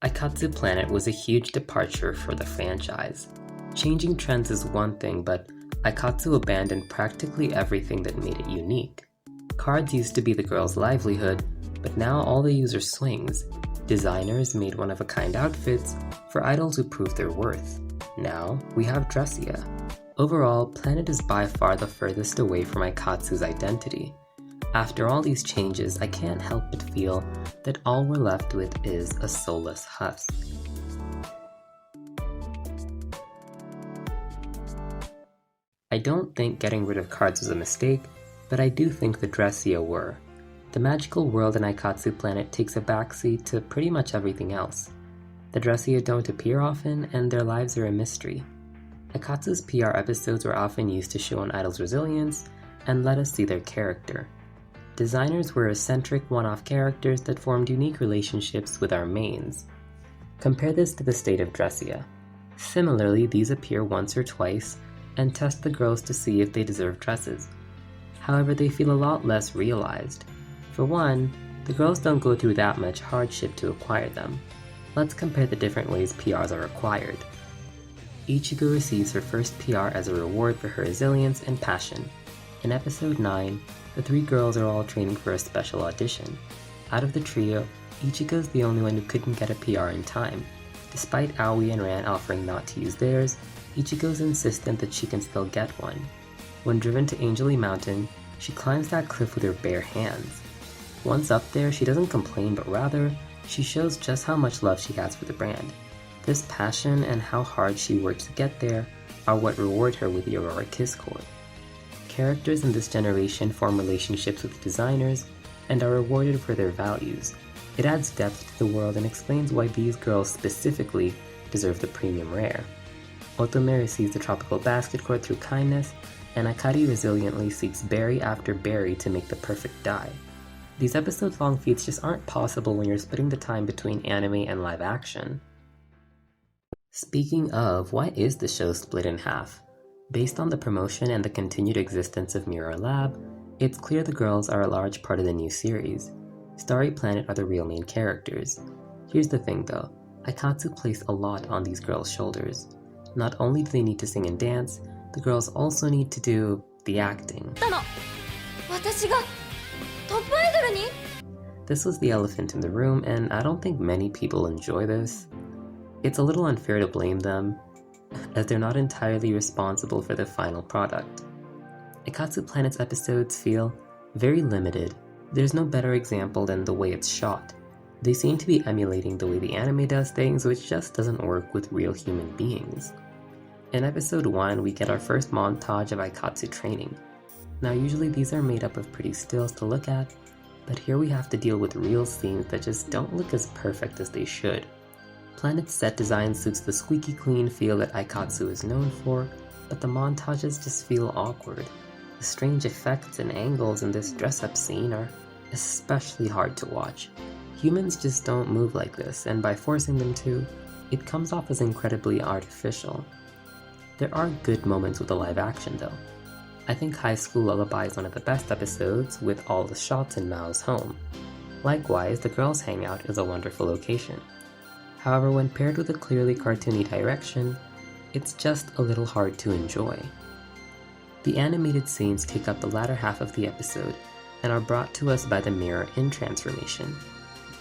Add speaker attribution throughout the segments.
Speaker 1: Aikatsu Planet was a huge departure for the franchise. Changing trends is one thing, but Aikatsu abandoned practically everything that made it unique. Cards used to be the girls' livelihood, but now all they use are swings. Designers made one-of-a-kind outfits for idols who proved their worth. Now we have Dressier. Overall, Planet is by far the furthest away from Aikatsu's identity. After all these changes, I can't help but feel that all we're left with is a soulless husk. I don't think getting rid of cards was a mistake, but I do think the Dressier were. The magical world in Aikatsu Planet takes a backseat to pretty much everything else. The Dressier don't appear often, and their lives are a mystery. Aikatsu's PR episodes were often used to show an idol's resilience and let us see their character. Designers were eccentric one-off characters that formed unique relationships with our mains. Compare this to the state of Dressier. Similarly, these appear once or twice and test the girls to see if they deserve dresses. However, they feel a lot less realized. For one, the girls don't go through that much hardship to acquire them. Let's compare the different ways PRs are acquired. Ichigo receives her first PR as a reward for her resilience and passion. In episode 9, the three girls are all training for a special audition. Out of the trio, Ichigo's the only one who couldn't get a PR in time. Despite Aoi and Ran offering not to use theirs, Ichigo's insistent that she can still get one. When driven to Angely Mountain, she climbs that cliff with her bare hands. Once up there, she doesn't complain, but rather, she shows just how much love she has for the brand. This passion and how hard she worked to get there are what reward her with the Aurora Kiss Cord. Characters in this generation form relationships with designers and are rewarded for their values. It adds depth to the world and explains why these girls specifically deserve the premium rare. Otome receives the tropical basket cord through kindness, and Akari resiliently seeks berry after berry to make the perfect dye. These episode-long feats just aren't possible when you're splitting the time between anime and live action. Speaking of, why is the show split in half? Based on the promotion and the continued existence of Mirror Lab, it's clear the girls are a large part of the new series. Starry Planet are the real main characters. Here's the thing though, Aikatsu placed a lot on these girls' shoulders. Not only do they need to sing and dance, the girls also need to do the acting. This was the elephant in the room, and I don't think many people enjoy this. It's a little unfair to blame them, as they're not entirely responsible for the final product. Aikatsu Planet's episodes feel very limited. There's no better example than the way it's shot. They seem to be emulating the way the anime does things, which just doesn't work with real human beings. In episode 1, we get our first montage of Aikatsu training. Now usually these are made up of pretty stills to look at, but here we have to deal with real scenes that just don't look as perfect as they should. Planet's set design suits the squeaky clean feel that Aikatsu is known for, but the montages just feel awkward. The strange effects and angles in this dress-up scene are especially hard to watch. Humans just don't move like this, and by forcing them to, it comes off as incredibly artificial. There are good moments with the live action though. I think High School Lullaby is one of the best episodes with all the shots in Mao's home. Likewise, the girls' hangout is a wonderful location. However, when paired with a clearly cartoony direction, it's just a little hard to enjoy. The animated scenes take up the latter half of the episode and are brought to us by the mirror in transformation.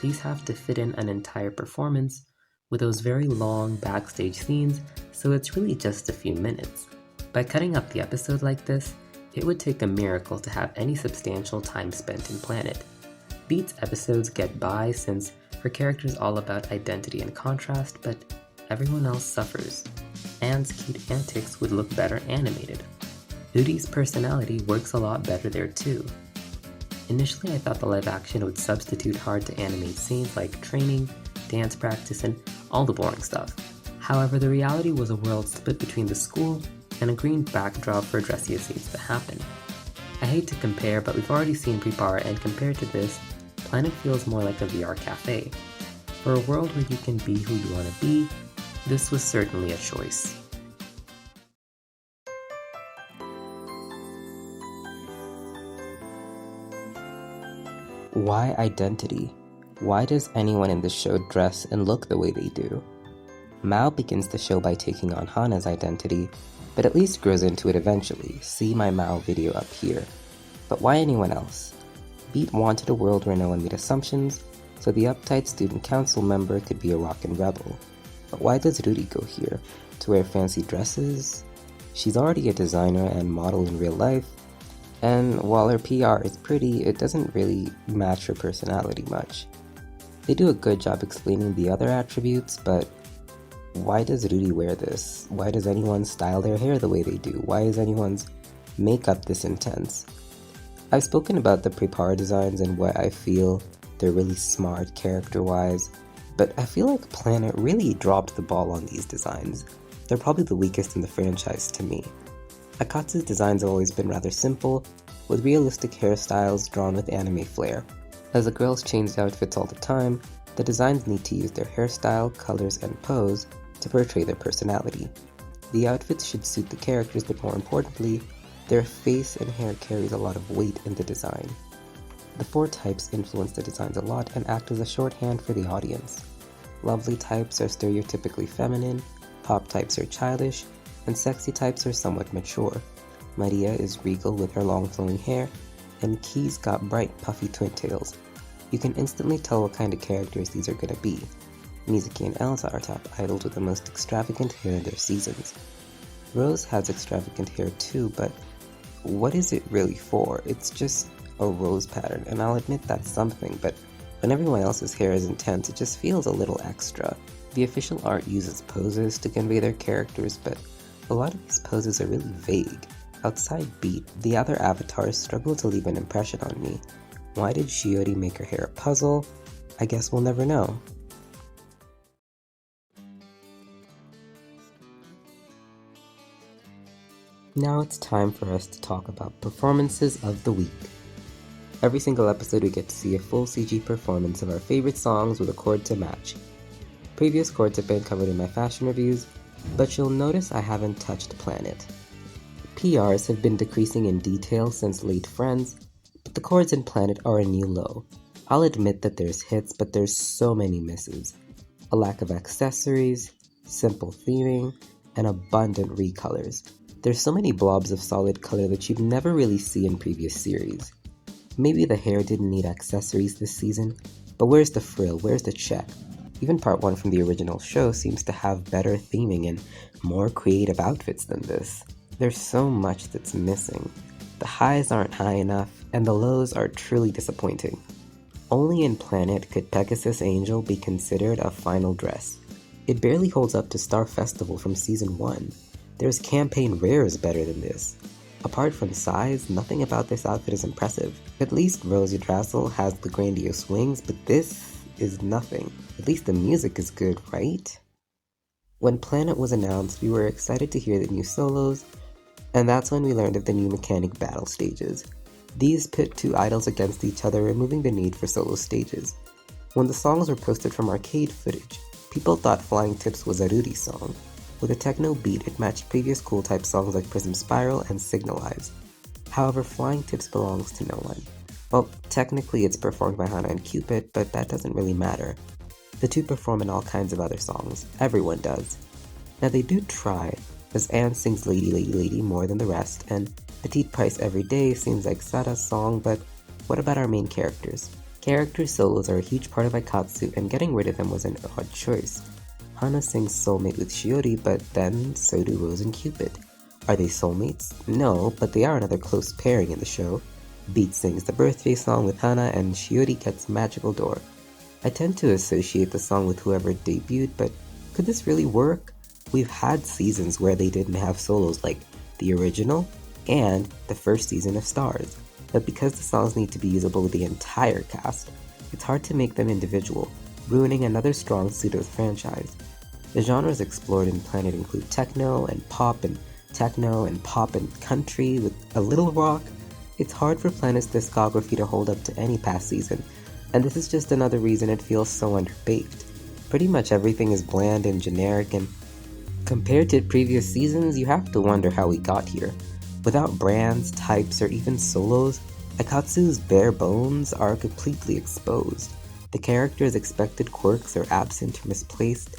Speaker 1: These have to fit in an entire performance with those very long backstage scenes, so it's really just a few minutes. By cutting up the episode like this, it would take a miracle to have any substantial time spent in Planet. Beat's episodes get by since her character is all about identity and contrast, but everyone else suffers. Anne's cute antics would look better animated. Udi's personality works a lot better there too. Initially I thought the live action would substitute hard to animate scenes like training, dance practice, and all the boring stuff. However, the reality was a world split between the school and a green backdrop for Dressier scenes to happen. I hate to compare, but we've already seen Prepara, and compared to this, Planet feels more like a VR cafe. For a world where you can be who you want to be, this was certainly a choice. Why identity? Why does anyone in this show dress and look the way they do? Mao begins the show by taking on Hana's identity, but at least grows into it eventually. See my Mao video up here. But why anyone else? Beat wanted a world where no one made assumptions, so the uptight student council member could be a rockin' rebel. But why does Ruri go here? To wear fancy dresses? She's already a designer and model in real life, and while her PR is pretty, it doesn't really match her personality much. They do a good job explaining the other attributes, but why does Ruri wear this? Why does anyone style their hair the way they do? Why is anyone's makeup this intense? I've spoken about the prepare designs and why I feel they're really smart character-wise, but I feel like Planet really dropped the ball on these designs. They're probably the weakest in the franchise to me. Aikatsu's designs have always been rather simple, with realistic hairstyles drawn with anime flair. As the girls change outfits all the time, the designs need to use their hairstyle, colors, and pose to portray their personality. The outfits should suit the characters, but more importantly, their face and hair carries a lot of weight in the design. The 4 types influence the designs a lot and act as a shorthand for the audience. Lovely types are stereotypically feminine, pop types are childish, and sexy types are somewhat mature. Maria is regal with her long flowing hair, and Key's got bright puffy twin tails. You can instantly tell what kind of characters these are gonna be. Mizuki and Elsa are top idols with the most extravagant hair in their seasons. Rose has extravagant hair too, but what is it really for? It's just a rose pattern, and I'll admit that's something, but when everyone else's hair is intense, it just feels a little extra. The official art uses poses to convey their characters, but a lot of these poses are really vague. Outside Beat, the other avatars struggle to leave an impression on me. Why did Shiori make her hair a puzzle? I guess we'll never know. Now it's time for us to talk about performances of the week. Every single episode we get to see a full CG performance of our favorite songs with a chord to match. Previous chords have been covered in my fashion reviews, but you'll notice I haven't touched Planet. PRs have been decreasing in detail since Late Friends, but the chords in Planet are a new low. I'll admit that there's hits, but there's so many misses. A lack of accessories, simple theming, and abundant recolors. There's so many blobs of solid color that you'd never really see in previous series. Maybe the hair didn't need accessories this season, but where's the frill, where's the check? Even part 1 from the original show seems to have better theming and more creative outfits than this. There's so much that's missing. The highs aren't high enough, and the lows are truly disappointing. Only in Planet could Pegasus Angel be considered a final dress. It barely holds up to Star Festival from Season 1. There's campaign rares better than this. Apart from size, nothing about this outfit is impressive. At least Rosie Drassel has the grandiose wings, but this is nothing. At least the music is good, right? When Planet was announced, we were excited to hear the new solos, and that's when we learned of the new mechanic battle stages. These pit 2 idols against each other, removing the need for solo stages. When the songs were posted from arcade footage, people thought Flying Tips was a Ruri song. With a techno beat, it matched previous cool type songs like Prism Spiral and Signalize. However, Flying Tips belongs to no one. Well, technically it's performed by Hana and Cupid, but that doesn't really matter. The 2 perform in all kinds of other songs. Everyone does. Now they do try, as Anne sings Lady Lady Lady more than the rest, and Petite Price Every Day seems like Sara's song, but what about our main characters? Character solos are a huge part of Aikatsu, and getting rid of them was an odd choice. Hana sings Soulmate with Shiori, but then so do Rose and Cupid. Are they soulmates? No, but they are another close pairing in the show. Beat sings the birthday song with Hana, and Shiori gets Magical Door. I tend to associate the song with whoever debuted, but could this really work? We've had seasons where they didn't have solos like the original and the first season of Stars, but because the songs need to be usable with the entire cast, it's hard to make them individual, ruining another strong suit of the franchise. The genres explored in Planet include techno and pop and techno and pop and country with a little rock. It's hard for Planet's discography to hold up to any past season, and this is just another reason it feels so underbaked. Pretty much everything is bland and generic, and compared to previous seasons, you have to wonder how we got here. Without brands, types, or even solos, Aikatsu's bare bones are completely exposed.
Speaker 2: The characters' expected quirks are absent or misplaced,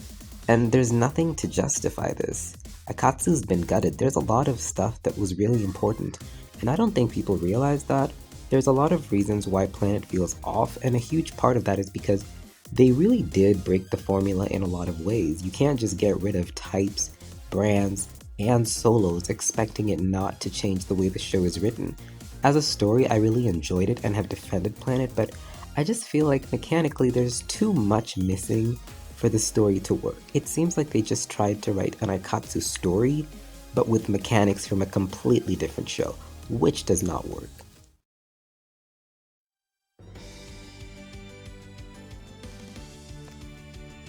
Speaker 2: and there's nothing to justify this. Aikatsu's been gutted. There's a lot of stuff that was really important, and I don't think people realize that. There's a lot of reasons why Planet feels off, and a huge part of that is because they really did break the formula in a lot of ways. You can't just get rid of types, brands, and solos expecting it not to change the way the show is written. As a story, I really enjoyed it and have defended Planet, but I just feel like mechanically there's too much missing for the story to work. It seems like they just tried to write an Aikatsu story, but with mechanics from a completely different show, which does not work.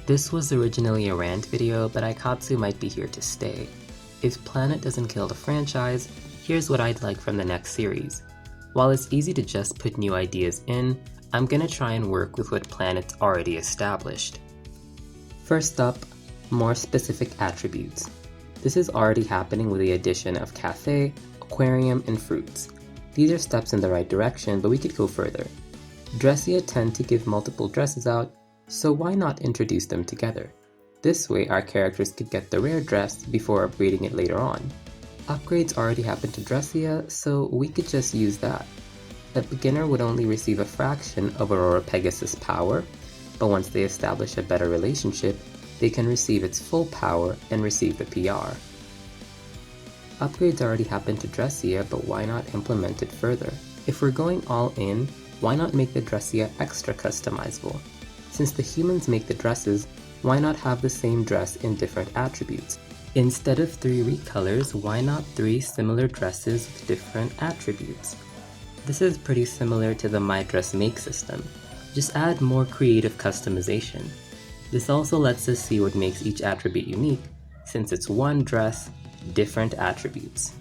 Speaker 1: This was originally a rant video, but Aikatsu might be here to stay. If Planet doesn't kill the franchise, here's what I'd like from the next series. While it's easy to just put new ideas in, I'm gonna try and work with what Planet's already established. First up, more specific attributes. This is already happening with the addition of cafe, aquarium, and fruits. These are steps in the right direction, but we could go further. Dressier tend to give multiple dresses out, so why not introduce them together? This way our characters could get the rare dress before upgrading it later on. Upgrades already happen to Dressier, so we could just use that. A beginner would only receive a fraction of Aurora Pegasus' power, but once they establish a better relationship, they can receive its full power and receive the PR. Upgrades already happen to Dressier, but why not implement it further? If we're going all in, why not make the Dressier extra customizable? Since the humans make the dresses, why not have the same dress in different attributes? Instead of 3 recolors, why not 3 similar dresses with different attributes? This is pretty similar to the My Dress Make system. Just add more creative customization. This also lets us see what makes each attribute unique, since it's one dress, different attributes.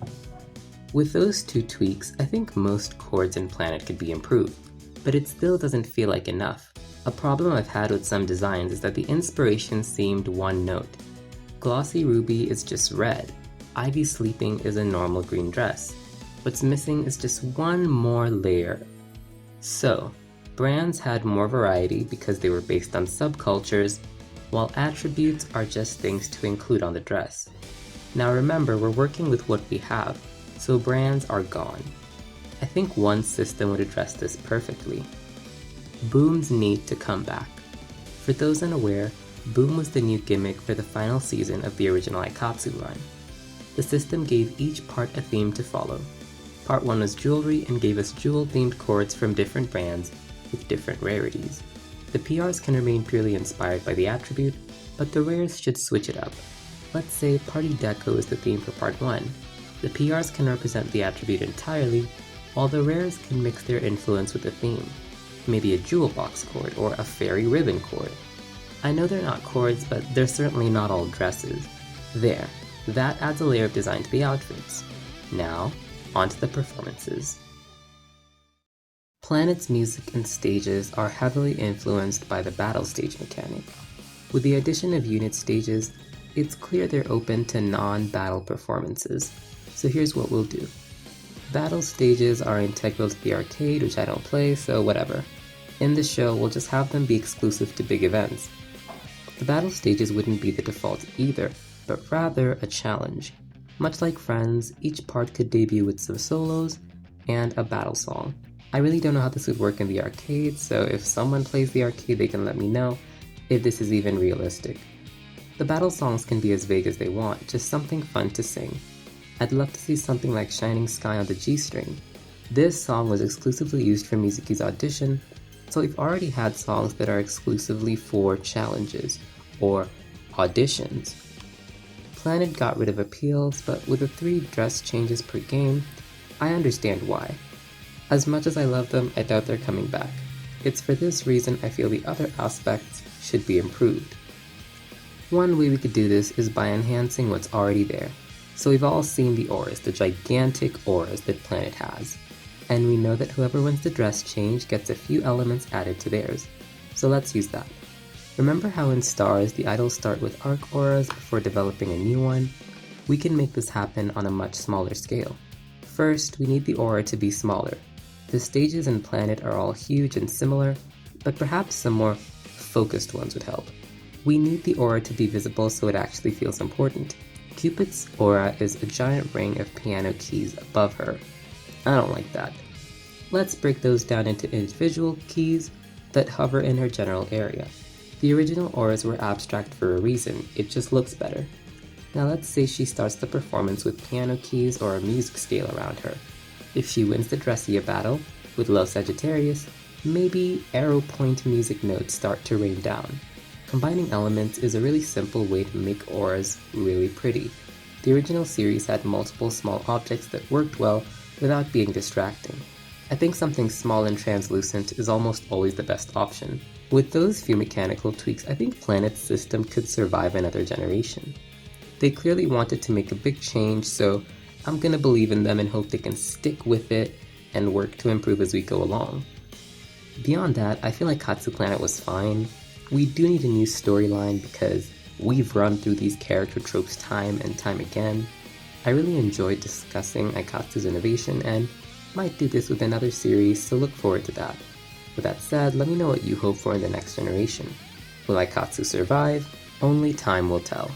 Speaker 1: With those 2 tweaks, I think most chords in Planet could be improved, but it still doesn't feel like enough. A problem I've had with some designs is that the inspiration seemed one note. Glossy Ruby is just red. Ivy Sleeping is a normal green dress. What's missing is just one more layer. So, brands had more variety because they were based on subcultures, while attributes are just things to include on the dress. Now remember, we're working with what we have, so brands are gone. I think one system would address this perfectly. Booms need to come back. For those unaware, Boom was the new gimmick for the final season of the original Aikatsu run. The system gave each part a theme to follow. Part 1 was jewelry and gave us jewel-themed chords from different brands with different rarities. The PRs can remain purely inspired by the attribute, but the rares should switch it up. Let's say Party Deco is the theme for Part 1. The PRs can represent the attribute entirely, while the rares can mix their influence with the theme. Maybe a jewel box chord or a fairy ribbon chord. I know they're not chords, but they're certainly not all dresses. There, that adds a layer of design to the outfits. Now, onto the performances. Planet's music and stages are heavily influenced by the battle stage mechanic. With the addition of unit stages, it's clear they're open to non-battle performances. So here's what we'll do. Battle stages are integral to the arcade, which I don't play, so whatever. In the show, we'll just have them be exclusive to big events. The battle stages wouldn't be the default either, but rather a challenge. Much like Friends, each part could debut with some solos and a battle song. I really don't know how this would work in the arcade, so if someone plays the arcade, they can let me know if this is even realistic. The battle songs can be as vague as they want, just something fun to sing. I'd love to see something like Shining Sky on the G-string. This song was exclusively used for Mizuki's audition, so we've already had songs that are exclusively for challenges, or auditions. Planet got rid of appeals, but with the 3 dress changes per game, I understand why. As much as I love them, I doubt they're coming back. It's for this reason I feel the other aspects should be improved. One way we could do this is by enhancing what's already there. So we've all seen the auras, the gigantic auras that Planet has. And we know that whoever wins the dress change gets a few elements added to theirs. So let's use that. Remember how in Stars the idols start with arc auras before developing a new one? We can make this happen on a much smaller scale. First, we need the aura to be smaller. The stages in Planet are all huge and similar, but perhaps some more focused ones would help. We need the aura to be visible so it actually feels important. Cupid's aura is a giant ring of piano keys above her. I don't like that. Let's break those down into individual keys that hover in her general area. The original auras were abstract for a reason, it just looks better. Now let's say she starts the performance with piano keys or a music scale around her. If she wins the Dressier battle with Low Sagittarius, maybe arrow point music notes start to rain down. Combining elements is a really simple way to make auras really pretty. The original series had multiple small objects that worked well without being distracting. I think something small and translucent is almost always the best option. With those few mechanical tweaks, I think Planet's system could survive another generation. They clearly wanted to make a big change, so I'm gonna believe in them and hope they can stick with it and work to improve as we go along. Beyond that, I feel like Katsu Planet was fine. We do need a new storyline because we've run through these character tropes time and time again. I really enjoyed discussing Aikatsu's innovation and might do this with another series, so look forward to that. With that said, let me know what you hope for in the next generation. Will Aikatsu survive? Only time will tell.